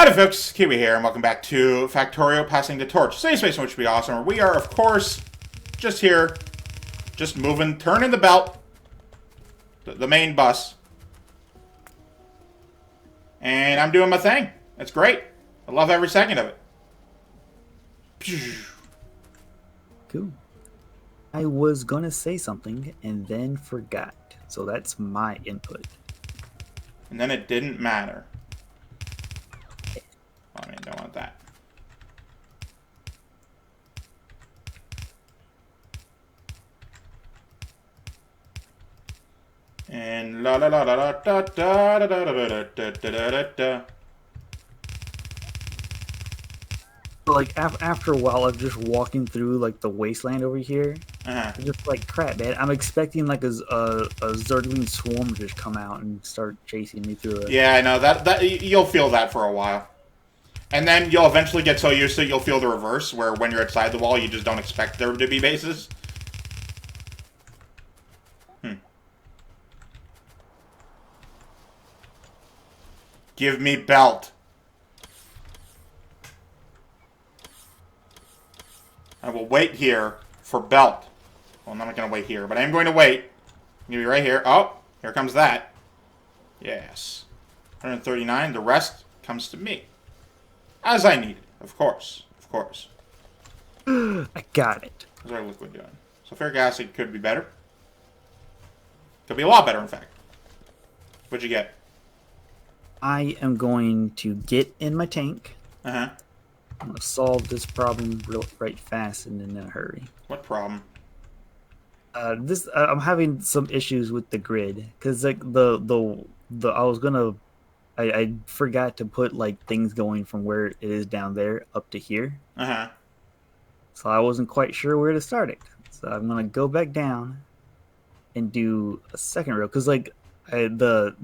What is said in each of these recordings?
Howdy folks, Keywii here, and welcome back to Factorio Passing the Torch. Safe space in which would be awesome. We are, of course, just here, just moving, turning the belt, the main bus. And I'm doing my thing. It's great. I love every second of it. Cool. I was gonna say something and then forgot. So that's my input. And then it didn't matter. I mean, don't want that. And la la la la la da da da da da da da da da. Like after a while of just walking through like the wasteland over here, I'm just like crap, man. I'm expecting like a Zergling swarm to just come out and start chasing me through it. Yeah, I know that you'll feel that for a while. And then you'll eventually get so used to it, you'll feel the reverse, where when you're outside the wall, you just don't expect there to be bases. Give me belt. I will wait here for belt. Well, I'm not going to wait here, but I am going to wait. I'm going to be right here. Oh, here comes that. Yes. 139. The rest comes to me. As I need it, of course. Of course. I got it. How's our liquid doing? Sulfuric acid could be better. Could be a lot better, in fact. What'd you get? I am going to get in my tank. Uh-huh. I'm gonna solve this problem right fast and in a hurry. What problem? I'm having some issues with the grid because like I forgot to put like things going from where it is down there up to here. Uh-huh. So I wasn't quite sure where to start it. So I'm gonna go back down and do a second row because like the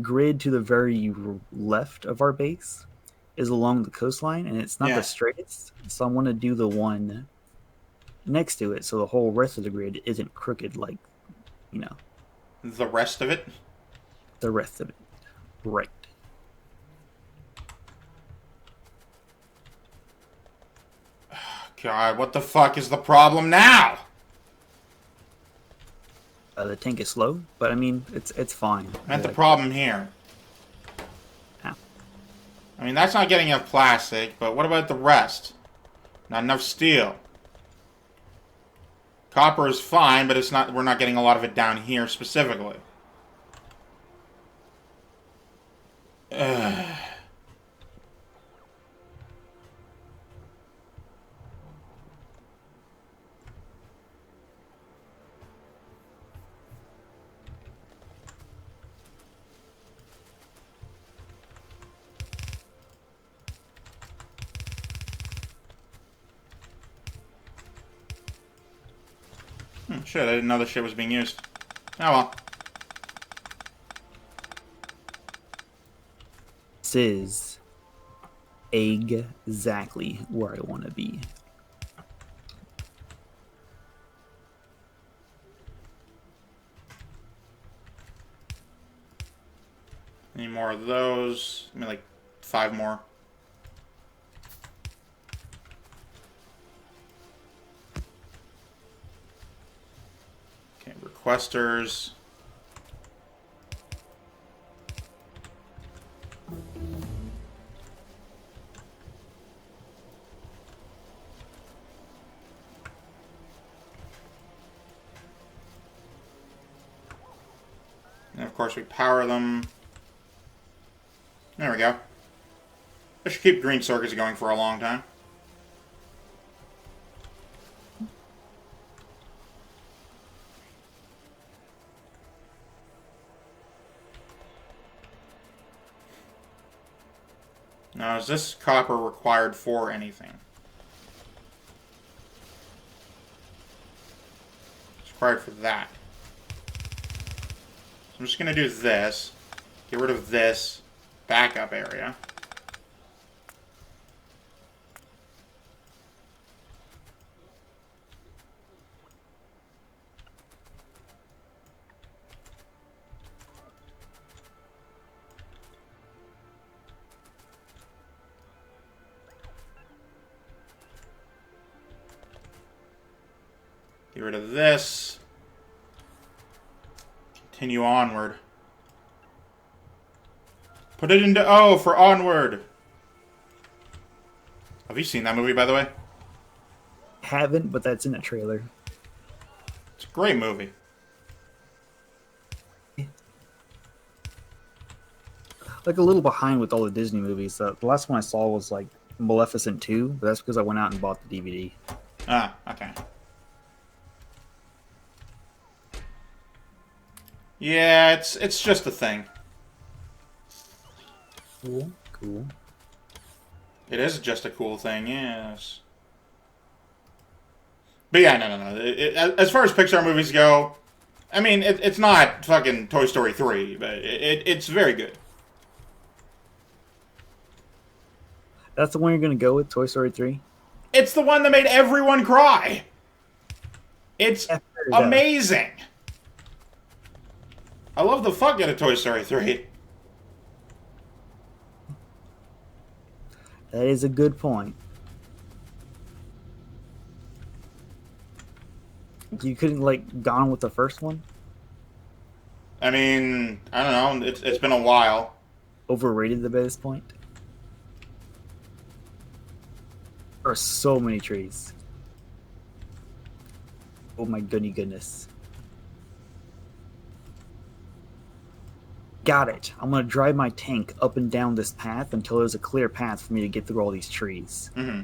grid to the very left of our base is along the coastline and it's not the straightest. So I want to do the one next to it so the whole rest of the grid isn't crooked like, you know. The rest of it? The rest of it. Right. God, what the fuck is the problem now? The tank is slow, but I mean, it's fine. I meant the problem here. Ow. I mean, that's not getting enough plastic, but what about the rest? Not enough steel. Copper is fine, but it's not. We're not getting a lot of it down here specifically. Ugh. Shit, I didn't know this shit was being used. Oh well. This is exactly where I want to be. Any more of those? I mean, like 5 more. Okay, requesters. And of course we power them. There we go. I should keep green circuits going for a long time. Now, is this copper required for anything? It's required for that. So I'm just going to do this. Get rid of this backup area. Get rid of this. Continue onward. Put it into O for onward. Have you seen that movie, by the way? Haven't, but that's in a trailer. It's a great movie. Like a little behind with all the Disney movies. The last one I saw was like Maleficent 2, but that's because I went out and bought the DVD. Ah, okay. Yeah, it's just a thing. Cool, cool. It is just a cool thing, yes. But yeah, no. As far as Pixar movies go, I mean, it's not fucking Toy Story 3, but it's very good. That's the one you're going to go with, Toy Story 3? It's the one that made everyone cry. It's amazing. I love the fuck out of Toy Story 3. That is a good point. You couldn't, like, gone with the first one? I mean, I don't know. It's been a while. Overrated the best point? There are so many trees. Oh my goodness. Got it. I'm going to drive my tank up and down this path until there's a clear path for me to get through all these trees. Mm-hmm.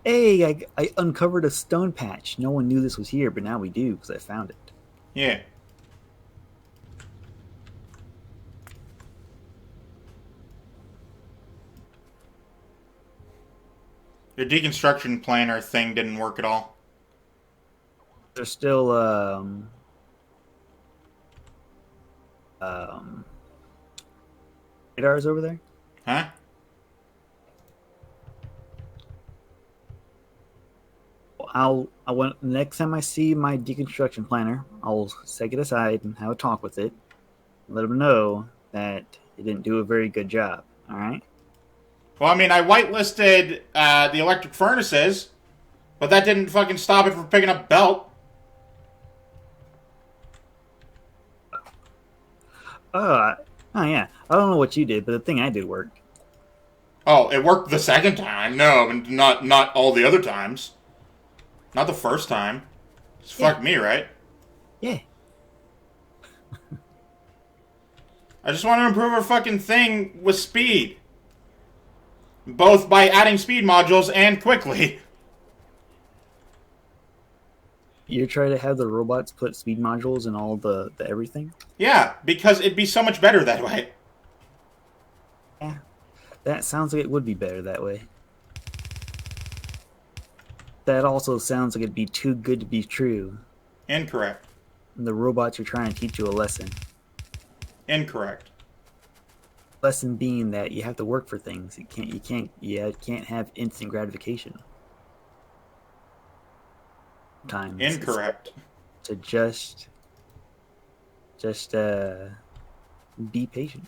Hey, I uncovered a stone patch. No one knew this was here, but now we do because I found it. Yeah. Your deconstruction planner thing didn't work at all. There's still radars over there? Huh? I want next time I see my deconstruction planner, I'll take it aside and have a talk with it. Let them know that it didn't do a very good job. All right. Well, I mean, I whitelisted the electric furnaces, but that didn't fucking stop it from picking up belt. Oh yeah. I don't know what you did, but the thing I did worked. Oh, it worked the second time. No, not all the other times. Not the first time. Just fuck me, right? Yeah. I just want to improve our fucking thing with speed. Both by adding speed modules and quickly. You're trying to have the robots put speed modules in all the everything? Yeah, because it'd be so much better that way. Yeah. That sounds like it would be better that way. That also sounds like it'd be too good to be true. Incorrect. And the robots are trying to teach you a lesson. Incorrect. Lesson being that you have to work for things. You can't have instant gratification. Times Incorrect. To just be patient.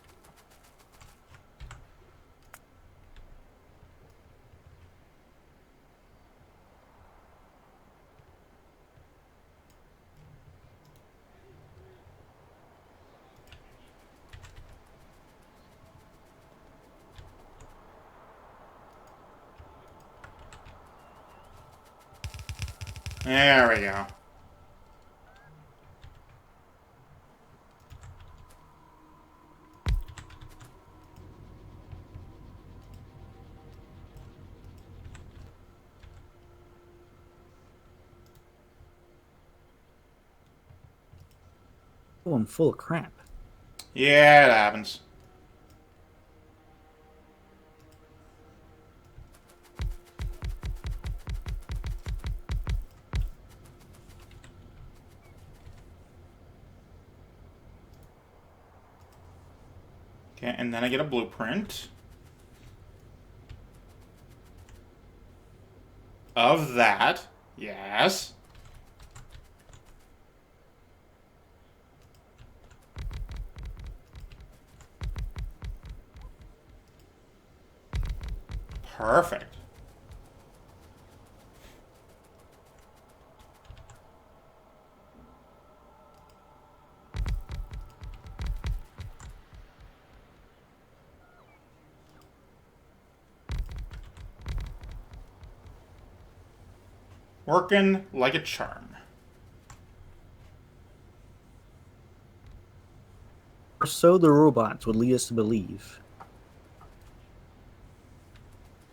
There we go. Oh, I'm full of crap. Yeah, it happens. Okay, and then I get a blueprint of that. Yes. Perfect. Working like a charm. Or so the robots would lead us to believe.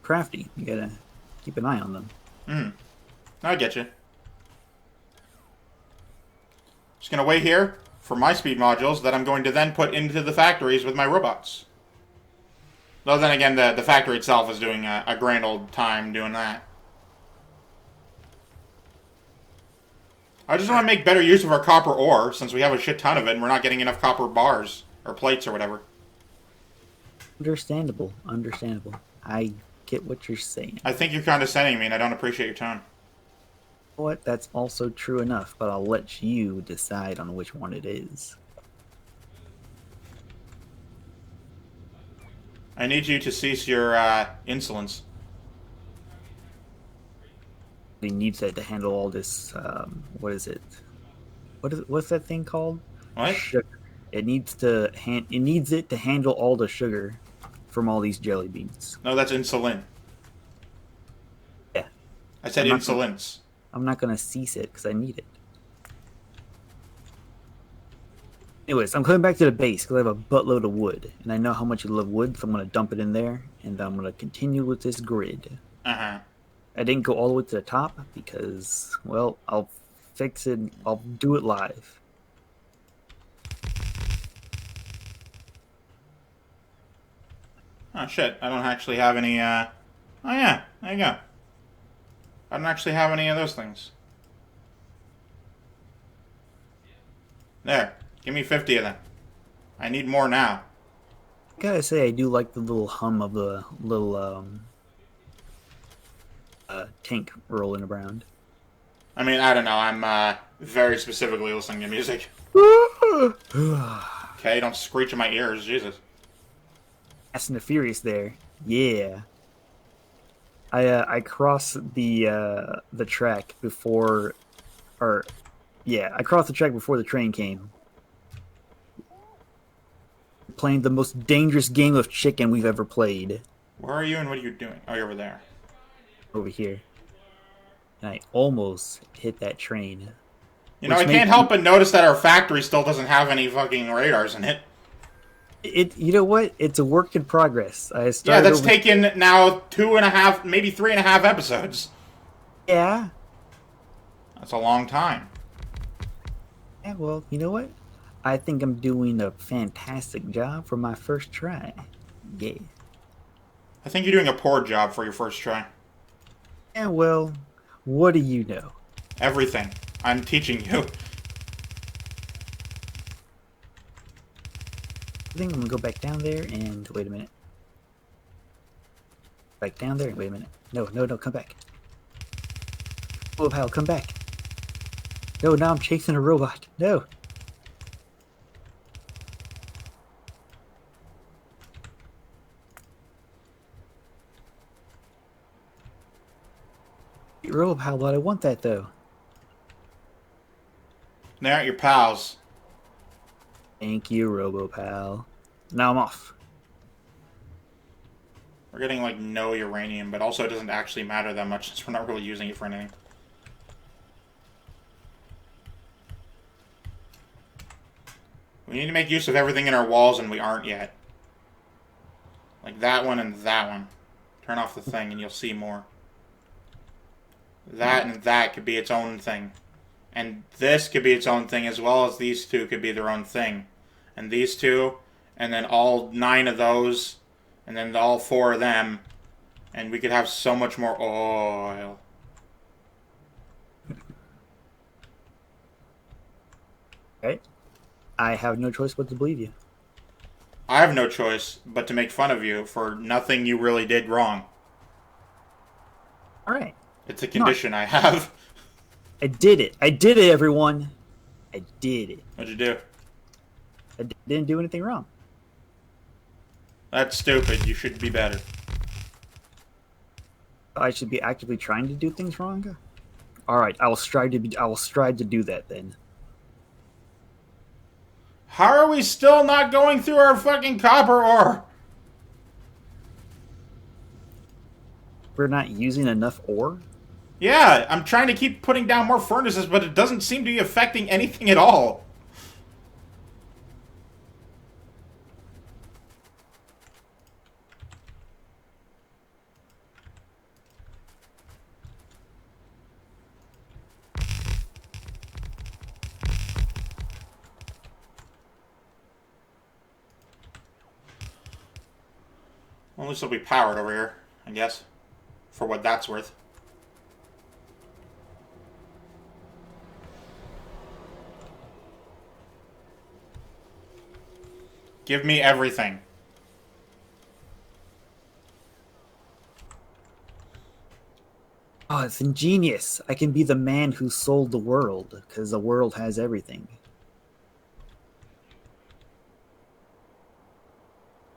Crafty. You gotta keep an eye on them. I get you. Just gonna wait here for my speed modules that I'm going to then put into the factories with my robots. Though then again, the factory itself is doing a grand old time doing that. I just want to make better use of our copper ore, since we have a shit ton of it, and we're not getting enough copper bars, or plates, or whatever. Understandable. Understandable. I get what you're saying. I think you're condescending me, and I don't appreciate your tone. What? That's also true enough, but I'll let you decide on which one it is. I need you to cease your insolence. He needs that to handle all this. What is it? What's that thing called? What? Sugar. It needs to It needs it to handle all the sugar from all these jelly beans. No, that's insulin. Yeah. I said insolence. I'm not gonna cease it because I need it. Anyways, I'm coming back to the base because I have a buttload of wood, and I know how much you love wood, so I'm gonna dump it in there, and I'm gonna continue with this grid. Uh-huh. I didn't go all the way to the top because, well, I'll fix it. I'll do it live. Oh, shit. I don't actually have any, Oh, yeah. There you go. I don't actually have any of those things. There. Give me 50 of them. I need more now. I gotta say, I do like the little hum of the little, Tink rolling around. I mean, I don't know. I'm, very specifically listening to music. Okay, don't screech in my ears. Jesus. Fast and the Furious there. Yeah. I crossed the track before, I crossed the track before the train came. Playing the most dangerous game of chicken we've ever played. Where are you and what are you doing? Oh, you're over there. Over here. And I almost hit that train. You know, I can't help but notice that our factory still doesn't have any fucking radars in it. You know what? It's a work in progress. Yeah, that's taken now 2.5, maybe 3.5 episodes. Yeah. That's a long time. Yeah, well, you know what? I think I'm doing a fantastic job for my first try. Yeah. I think you're doing a poor job for your first try. Yeah, well, what do you know? Everything. I'm teaching you. I think I'm gonna go back down there and wait a minute. Back down there and wait a minute. No, come back. Oh, pal, come back. No, now I'm chasing a robot. No. Robot pal, but I want that though. They aren't your pals. Thank you, RoboPal. Now I'm off. We're getting, like, no uranium, but also it doesn't actually matter that much since we're not really using it for anything. We need to make use of everything in our walls, and we aren't yet. Like that one and that one. Turn off the thing, and you'll see more. That and that could be its own thing. And this could be its own thing, as well as these two could be their own thing. And these two, and then all 9 of those, and then all 4 of them. And we could have so much more oil. Okay. I have no choice but to believe you. I have no choice but to make fun of you for nothing you really did wrong. Alright. It's a condition I have. I did it. I did it, everyone. I did it. What'd you do? I didn't do anything wrong. That's stupid. You should be better. I should be actively trying to do things wrong. All right, I will strive to be. I will strive to do that then. How are we still not going through our fucking copper ore? We're not using enough ore. Yeah, I'm trying to keep putting down more furnaces, but it doesn't seem to be affecting anything at all. Well, at least it'll be powered over here, I guess. For what that's worth. Give me everything. Oh, it's ingenious. I can be the man who sold the world, because the world has everything.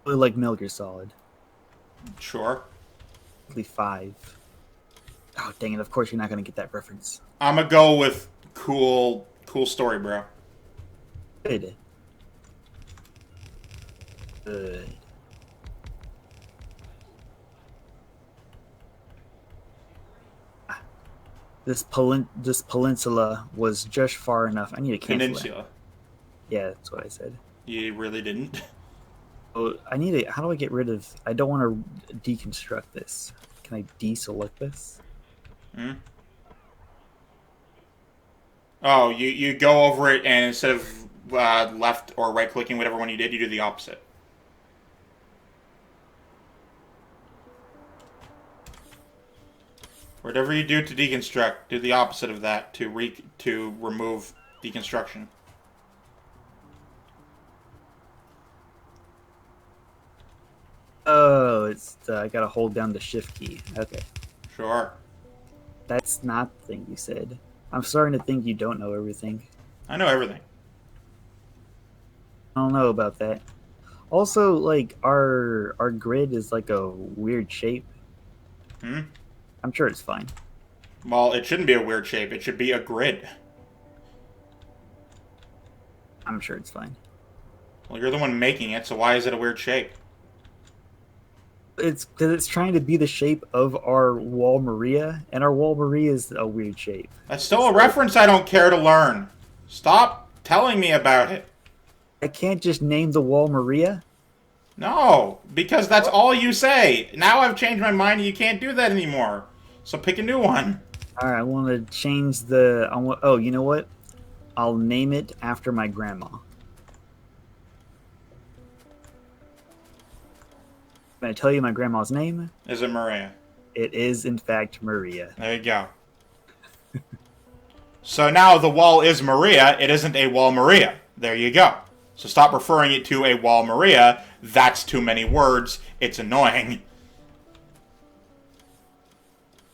Really like Metal Gear Solid. Sure. Only 5. Oh, dang it. Of course you're not going to get that reference. I'm gonna go with cool story, bro. Good. Good. This peninsula was just far enough. I need to cancel Peninsula. that. Yeah, that's what I said. You really didn't. Oh, I need to. How do I get rid of? I don't want to deconstruct this. Can I deselect this? Hmm? Oh, you go over it, and instead of left or right clicking, whatever one you did, you do the opposite. Whatever you do to deconstruct, do the opposite of that to remove deconstruction. Oh, it's I gotta hold down the shift key. Okay, Sure. that's not the thing you said. I'm starting to think you don't know everything. I know everything. I don't know about that. Also, like our grid is like a weird shape. Hmm? I'm sure it's fine. Well, it shouldn't be a weird shape. It should be a grid. I'm sure it's fine. Well, you're the one making it, so why is it a weird shape? It's because it's trying to be the shape of our wall Maria, and our wall Maria is a weird shape. That's still a reference I don't care to learn. Stop telling me about it. I can't just name the wall Maria. No, because that's all you say. Now I've changed my mind and you can't do that anymore. So pick a new one. All right, I want to change the. Oh, you know what? I'll name it after my grandma. Can I tell you my grandma's name? Is it Maria? It is, in fact, Maria. There you go. So now the wall is Maria. It isn't a wall Maria. There you go. So stop referring it to a wall Maria. That's too many words. It's annoying.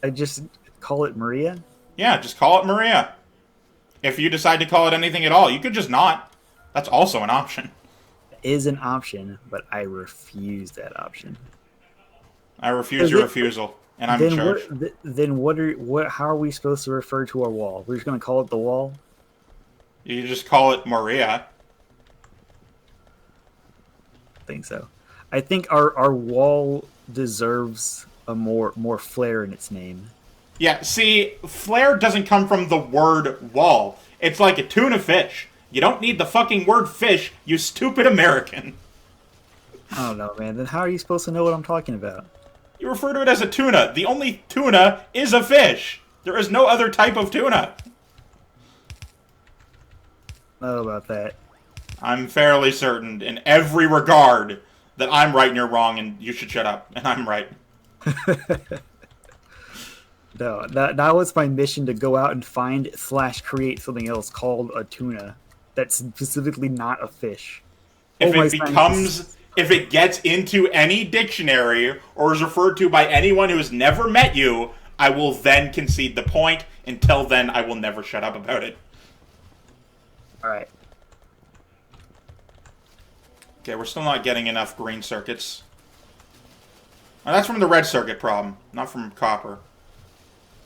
I just call it Maria? Yeah, just call it Maria. If you decide to call it anything at all, you could just not. That's also an option. Is an option, but I refuse that option. I refuse your refusal, and I'm in charge. How are we supposed to refer to our wall? We're just going to call it the wall? You just call it Maria. I think so. I think our wall deserves a more flair in its name. Yeah, see, flair doesn't come from the word wall. It's like a tuna fish. You don't need the fucking word fish, you stupid American. I don't know, man. Then how are you supposed to know what I'm talking about? You refer to it as a tuna. The only tuna is a fish. There is no other type of tuna. I don't know about that. I'm fairly certain in every regard that I'm right and you're wrong and you should shut up and I'm right. No, that was my mission, to go out and find / create something else called a tuna that's specifically not a fish. If it gets into any dictionary or is referred to by anyone who has never met you, I will then concede the point. Until then, I will never shut up about it. Alright. Okay, we're still not getting enough green circuits. That's from the red circuit problem, not from copper.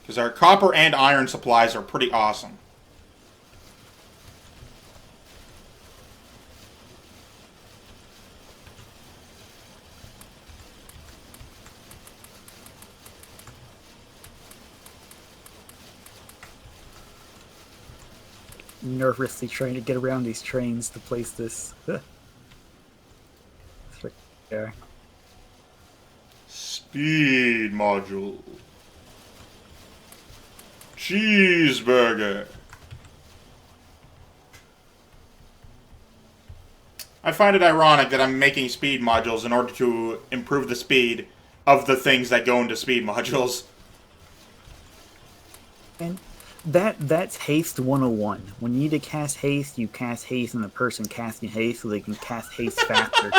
Because our copper and iron supplies are pretty awesome. Nervously trying to get around these trains to place this. It's right there. Speed module. Cheeseburger. I find it ironic that I'm making speed modules in order to improve the speed of the things that go into speed modules. And that's haste 101. When you need to cast haste, you cast haste on the person casting haste so they can cast haste faster.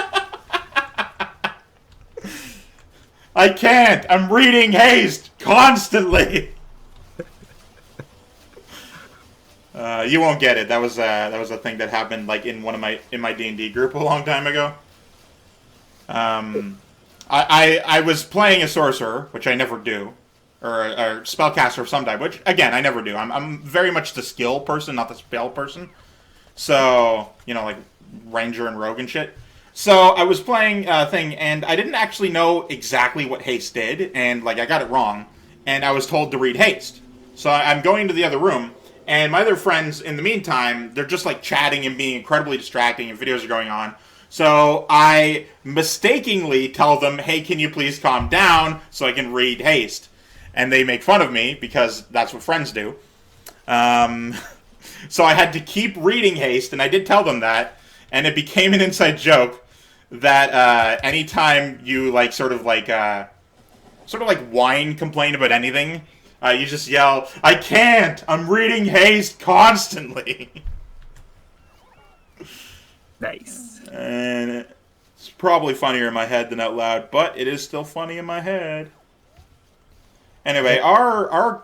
I can't! I'm reading haste constantly! You won't get it. That was a thing that happened like in my D&D group a long time ago. I was playing a sorcerer, which I never do, or a spellcaster of some type, which again I never do. I'm very much the skill person, not the spell person. So like ranger and rogue and shit. So I was playing a thing, and I didn't actually know exactly what haste did, and like I got it wrong, and I was told to read haste. So I'm going to the other room. And my other friends, in the meantime, they're just like chatting and being incredibly distracting and videos are going on. So I mistakenly tell them, hey, can you please calm down so I can read haste? And they make fun of me because that's what friends do. So I had to keep reading haste, and I did tell them that. And it became an inside joke that anytime you like sort of like whine, complain about anything, you just yell, I can't! I'm reading haste constantly! Nice. And it's probably funnier in my head than out loud, but it is still funny in my head. Anyway, our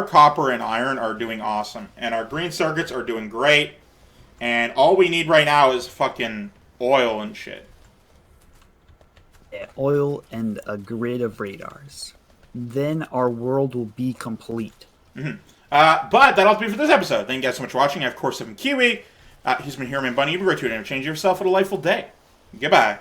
copper and iron are doing awesome, and our green circuits are doing great, and all we need right now is fucking oil and shit. Yeah, oil and a grid of radars. Then our world will be complete. Mm-hmm. But that'll be for this episode. Thank you guys so much for watching. I, of course, have been Keywii. He's been Heromanbunny. You've been great to change yourself a delightful day. Goodbye.